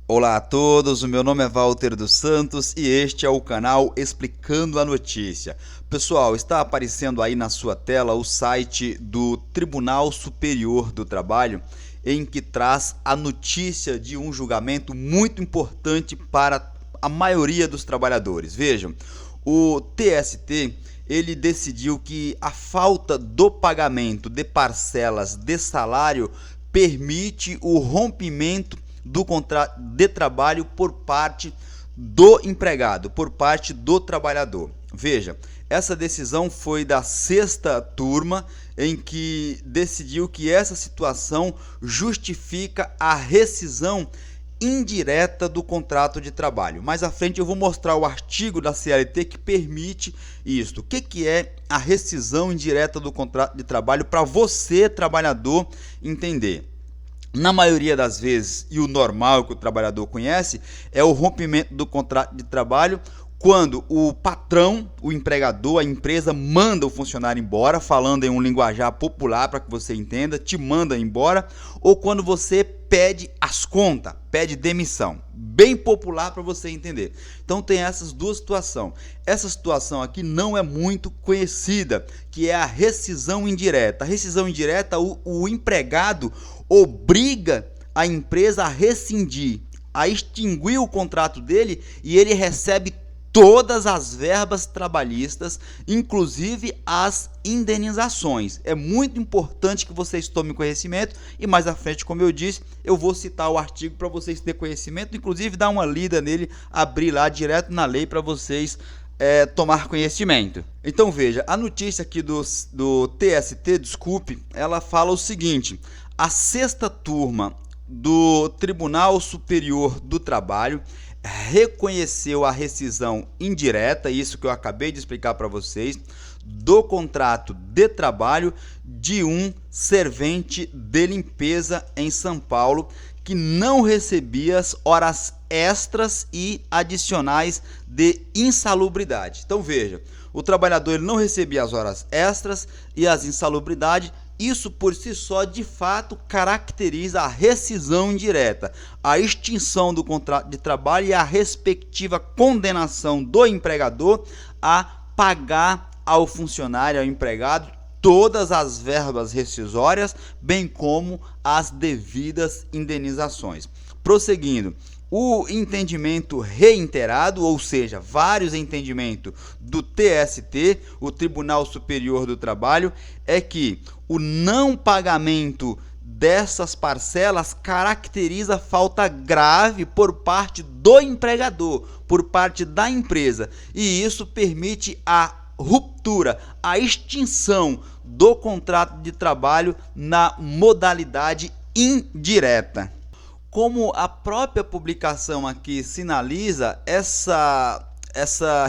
Olá a todos, o meu nome é Walter dos Santos e este é o canal Explicando a Notícia. Pessoal, está aparecendo aí na sua tela o site do Tribunal Superior do Trabalho, em que traz a notícia de um julgamento muito importante para a maioria dos trabalhadores. Vejam, o TST ele decidiu que a falta do pagamento de parcelas de salário permite o rompimento do contrato de trabalho por parte do empregado, por parte do trabalhador. Veja, essa decisão foi da sexta turma, em que decidiu que essa situação justifica a rescisão indireta do contrato de trabalho. Mais à frente eu vou mostrar o artigo da CLT que permite isto. O que é a rescisão indireta do contrato de trabalho para você, trabalhador, entender? Na maioria das vezes, e o normal que o trabalhador conhece, é o rompimento do contrato de trabalho quando o patrão, o empregador, a empresa manda o funcionário embora, falando em um linguajar popular para que você entenda, te manda embora, ou quando você pede as contas, pede demissão, bem popular para você entender. Então tem essas duas situações. Essa situação aqui não é muito conhecida, que é a rescisão indireta. A rescisão indireta, o empregado obriga a empresa a rescindir, a extinguir o contrato dele e ele recebe todas as verbas trabalhistas, inclusive as indenizações. É muito importante que vocês tomem conhecimento e mais à frente, como eu disse, eu vou citar o artigo para vocês terem conhecimento, inclusive dar uma lida nele, abrir lá direto na lei para vocês tomar conhecimento. Então veja, a notícia aqui do TST, desculpe, ela fala o seguinte: a sexta turma do Tribunal Superior do Trabalho reconheceu a rescisão indireta, isso que eu acabei de explicar para vocês, do contrato de trabalho de um servente de limpeza em São Paulo que não recebia as horas extras e adicionais de insalubridade. Então veja, o trabalhador ele não recebia as horas extras e as insalubridades. Isso por si só, de fato, caracteriza a rescisão indireta, a extinção do contrato de trabalho e a respectiva condenação do empregador a pagar ao funcionário, ao empregado, todas as verbas rescisórias, bem como as devidas indenizações. Prosseguindo, o entendimento reiterado, ou seja, vários entendimentos do TST, o Tribunal Superior do Trabalho, é que o não pagamento dessas parcelas caracteriza falta grave por parte do empregador, por parte da empresa, e isso permite a ruptura, a extinção do contrato de trabalho na modalidade indireta. Como a própria publicação aqui sinaliza, essa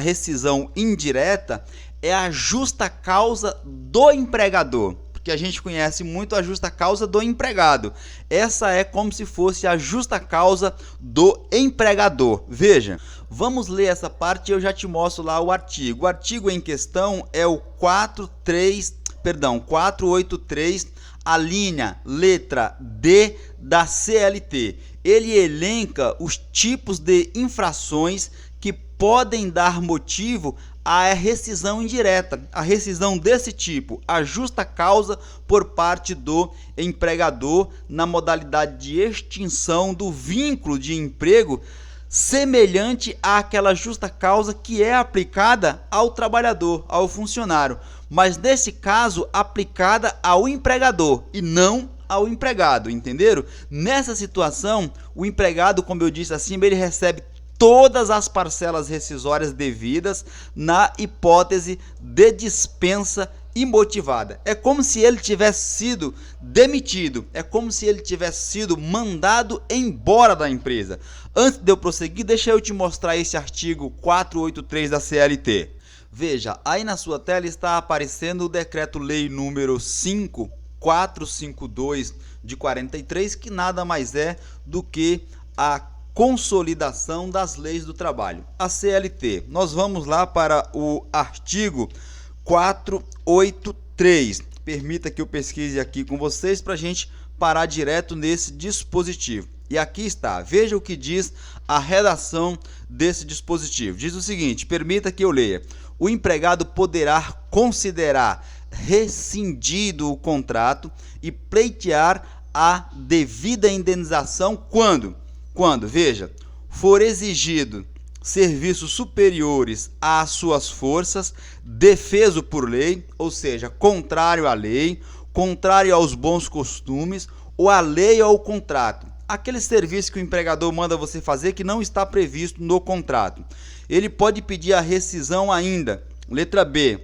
rescisão indireta é a justa causa do empregador, porque a gente conhece muito a justa causa do empregado. Essa é como se fosse a justa causa do empregador. Veja, vamos ler essa parte e eu já te mostro lá o artigo. O artigo em questão é o 483, a linha letra D da CLT. Ele elenca os tipos de infrações que podem dar motivo à rescisão indireta. A rescisão desse tipo, a justa causa por parte do empregador na modalidade de extinção do vínculo de emprego, semelhante àquela justa causa que é aplicada ao trabalhador, ao funcionário, mas nesse caso aplicada ao empregador e não ao empregado, entenderam? Nessa situação, o empregado, como eu disse acima, ele recebe todas as parcelas rescisórias devidas na hipótese de dispensa imotivada. É como se ele tivesse sido demitido, é como se ele tivesse sido mandado embora da empresa. Antes de eu prosseguir, deixa eu te mostrar esse artigo 483 da CLT. Veja, aí na sua tela está aparecendo o decreto-lei número 5452 de 43, que nada mais é do que a consolidação das leis do trabalho, a CLT. Nós vamos lá para o artigo 483. Permita que eu pesquise aqui com vocês para a gente parar direto nesse dispositivo. E aqui está, veja o que diz a redação desse dispositivo. Diz o seguinte, permita que eu leia. O empregado poderá considerar rescindido o contrato e pleitear a devida indenização quando, veja, for exigido serviços superiores às suas forças, defeso por lei, ou seja, contrário à lei, contrário aos bons costumes ou à lei ou ao contrato. Aquele serviço que o empregador manda você fazer que não está previsto no contrato. Ele pode pedir a rescisão ainda. Letra B.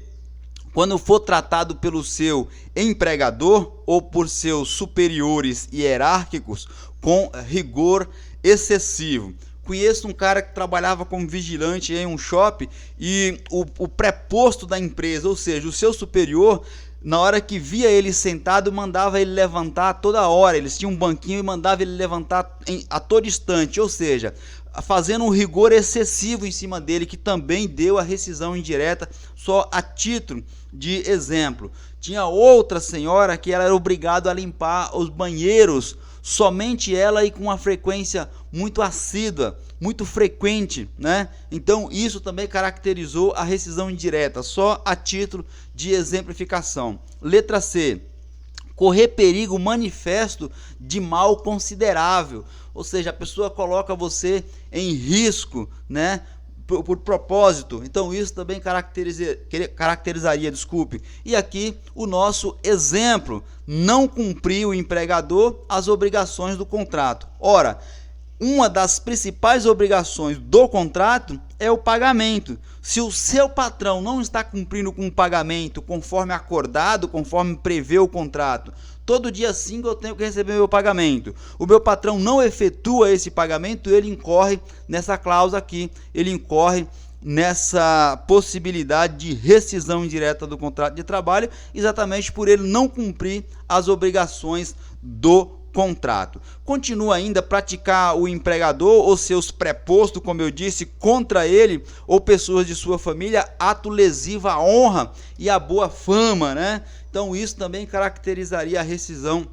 Quando for tratado pelo seu empregador ou por seus superiores hierárquicos com rigor excessivo. Conheço um cara que trabalhava como vigilante em um shopping e o preposto da empresa, ou seja, o seu superior, na hora que via ele sentado, mandava ele levantar toda hora. Eles tinham um banquinho e mandava ele levantar a todo instante, ou seja, fazendo um rigor excessivo em cima dele, que também deu a rescisão indireta, só a título de exemplo. Tinha outra senhora que ela era obrigada a limpar os banheiros, somente ela, e com uma frequência muito assídua, muito frequente, né? Então isso também caracterizou a rescisão indireta, só a título de exemplificação. Letra C. Correr perigo manifesto de mal considerável, ou seja, a pessoa coloca você em risco, né? Por propósito. Então isso também caracterizaria, E aqui o nosso exemplo: não cumpriu o empregador as obrigações do contrato. Ora, uma das principais obrigações do contrato é o pagamento. Se o seu patrão não está cumprindo com o pagamento conforme acordado, conforme prevê o contrato, todo dia 5 eu tenho que receber meu pagamento. O meu patrão não efetua esse pagamento, ele incorre nessa cláusula aqui, ele incorre nessa possibilidade de rescisão indireta do contrato de trabalho, exatamente por ele não cumprir as obrigações do contrato. Continua ainda a praticar o empregador ou seus prepostos, como eu disse, contra ele ou pessoas de sua família, ato lesivo à honra e à boa fama, né? Então isso também caracterizaria a rescisão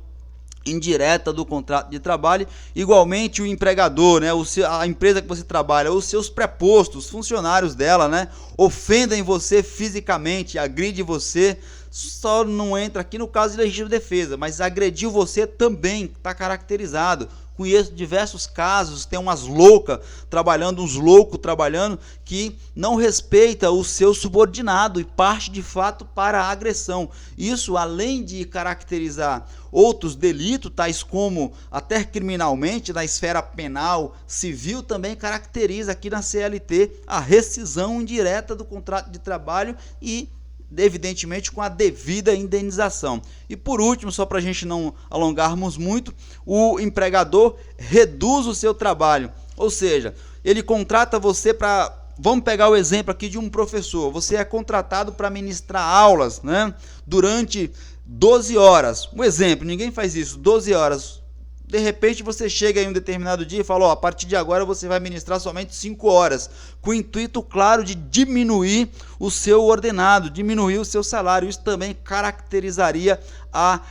indireta do contrato de trabalho. Igualmente o empregador, né, a empresa que você trabalha, os seus prepostos, funcionários dela, né, ofendem você fisicamente, agride você, só não entra aqui no caso de legítima defesa, mas agrediu você também, está caracterizado. Conheço diversos casos, tem umas loucas trabalhando, uns loucos trabalhando, que não respeita o seu subordinado e parte de fato para a agressão. Isso, além de caracterizar outros delitos, tais como até criminalmente, na esfera penal, civil, também caracteriza aqui na CLT a rescisão indireta do contrato de trabalho e evidentemente com a devida indenização. E por último, só para a gente não alongarmos muito, o empregador reduz o seu trabalho, ou seja, ele contrata você para, vamos pegar o exemplo aqui de um professor, você é contratado para ministrar aulas, né, durante 12 horas, um exemplo, ninguém faz isso, 12 horas, de repente você chega em um determinado dia e fala, ó, a partir de agora você vai ministrar somente 5 horas, com o intuito claro de diminuir o seu ordenado, diminuir o seu salário. Isso também caracterizaria a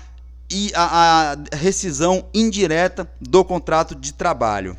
rescisão indireta do contrato de trabalho.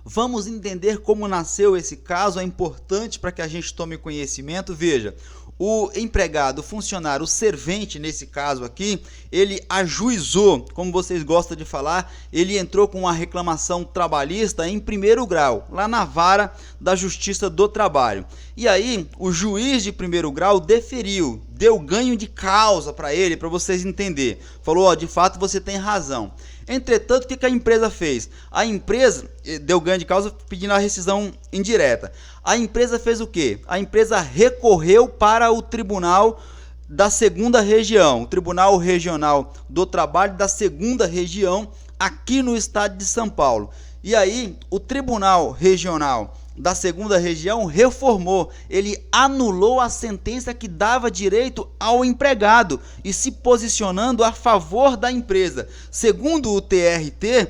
Vamos entender como nasceu esse caso, é importante para que a gente tome conhecimento. Veja, o empregado, o funcionário, o servente nesse caso aqui, ele ajuizou, como vocês gostam de falar, ele entrou com uma reclamação trabalhista em primeiro grau, lá na vara da Justiça do Trabalho. E aí, o juiz de primeiro grau deferiu, deu ganho de causa para ele, para vocês entenderem. Falou, ó, de fato você tem razão. Entretanto, o que a empresa fez? A empresa deu ganho de causa pedindo a rescisão indireta. A empresa fez o quê? A empresa recorreu para o Tribunal da Segunda Região, o Tribunal Regional do Trabalho da Segunda Região, aqui no estado de São Paulo. E aí, o Tribunal Regional da segunda região reformou, ele anulou a sentença que dava direito ao empregado e se posicionando a favor da empresa. Segundo o TRT,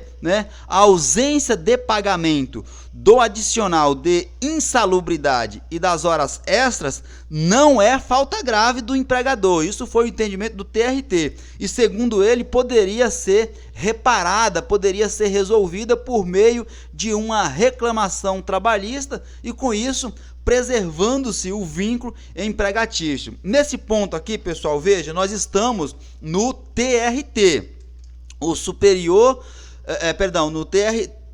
a ausência de pagamento do adicional de insalubridade e das horas extras não é falta grave do empregador. Isso foi o entendimento do TRT. E segundo ele, poderia ser reparada, poderia ser resolvida por meio de uma reclamação trabalhista e com isso preservando-se o vínculo empregatício. Nesse ponto aqui, pessoal, veja, nós estamos no TRT, o superior,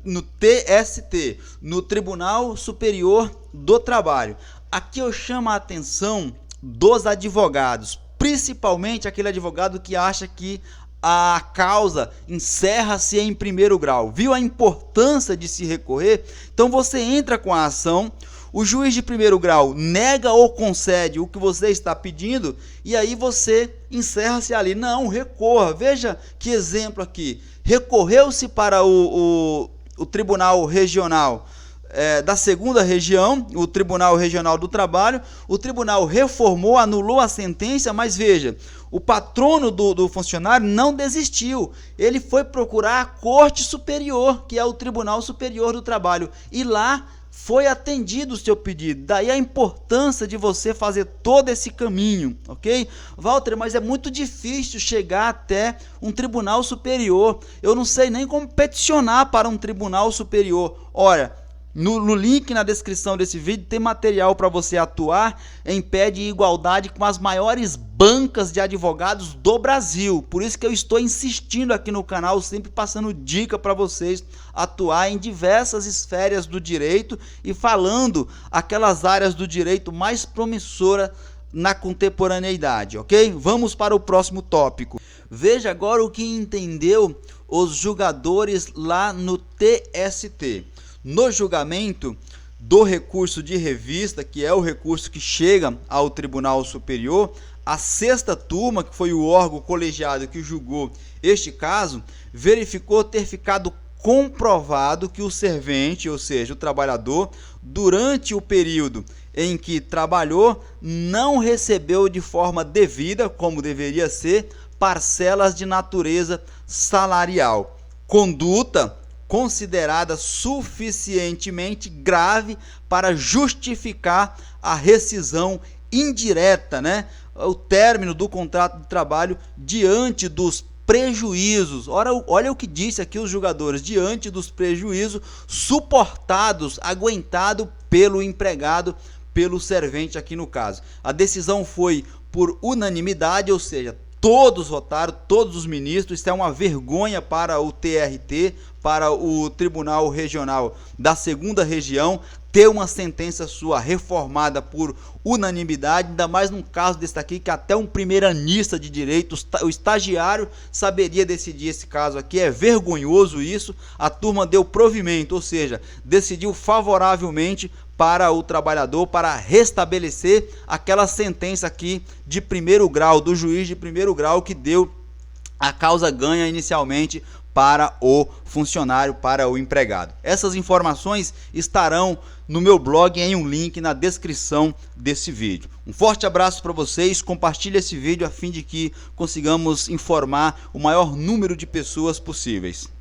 no TST, no Tribunal Superior do Trabalho. Aqui eu chamo a atenção dos advogados, principalmente aquele advogado que acha que a causa encerra-se em primeiro grau. Viu a importância de se recorrer? Então você entra com a ação, o juiz de primeiro grau nega ou concede o que você está pedindo e aí você encerra-se ali. Não, recorra. Veja que exemplo aqui. Recorreu-se para o Tribunal Regional da segunda região, o Tribunal Regional do Trabalho, o tribunal reformou, anulou a sentença, mas veja, o patrono do funcionário não desistiu, ele foi procurar a Corte Superior, que é o Tribunal Superior do Trabalho, e lá foi atendido o seu pedido. Daí a importância de você fazer todo esse caminho, ok? Walter, mas é muito difícil chegar até um tribunal superior, eu não sei nem como peticionar para um tribunal superior. Ora, no link na descrição desse vídeo tem material para você atuar em pé de igualdade com as maiores bancas de advogados do Brasil. Por isso que eu estou insistindo aqui no canal, sempre passando dica para vocês atuar em diversas esferas do direito e falando aquelas áreas do direito mais promissoras na contemporaneidade, ok? Vamos para o próximo tópico. Veja agora o que entendeu os julgadores lá no TST. No julgamento do recurso de revista, que é o recurso que chega ao Tribunal Superior, a sexta turma, que foi o órgão colegiado que julgou este caso, verificou ter ficado comprovado que o servente, ou seja, o trabalhador, durante o período em que trabalhou, não recebeu de forma devida, como deveria ser, parcelas de natureza salarial. Conduta considerada suficientemente grave para justificar a rescisão indireta, o término do contrato de trabalho diante dos prejuízos. Olha o que disse aqui os julgadores, diante dos prejuízos suportados, aguentado pelo empregado, pelo servente aqui no caso. A decisão foi por unanimidade, ou seja, todos votaram, todos os ministros. Isso é uma vergonha para o TRT, para o Tribunal Regional da segunda região, ter uma sentença sua reformada por unanimidade, ainda mais num caso desse aqui, que até um primeiranista de direito, o estagiário, saberia decidir esse caso aqui. É vergonhoso isso. A turma deu provimento, ou seja, decidiu favoravelmente para o trabalhador, para restabelecer aquela sentença aqui de primeiro grau, do juiz de primeiro grau, que deu a causa ganha inicialmente para o funcionário, para o empregado. Essas informações estarão no meu blog em um link na descrição desse vídeo. Um forte abraço para vocês, compartilhe esse vídeo a fim de que consigamos informar o maior número de pessoas possíveis.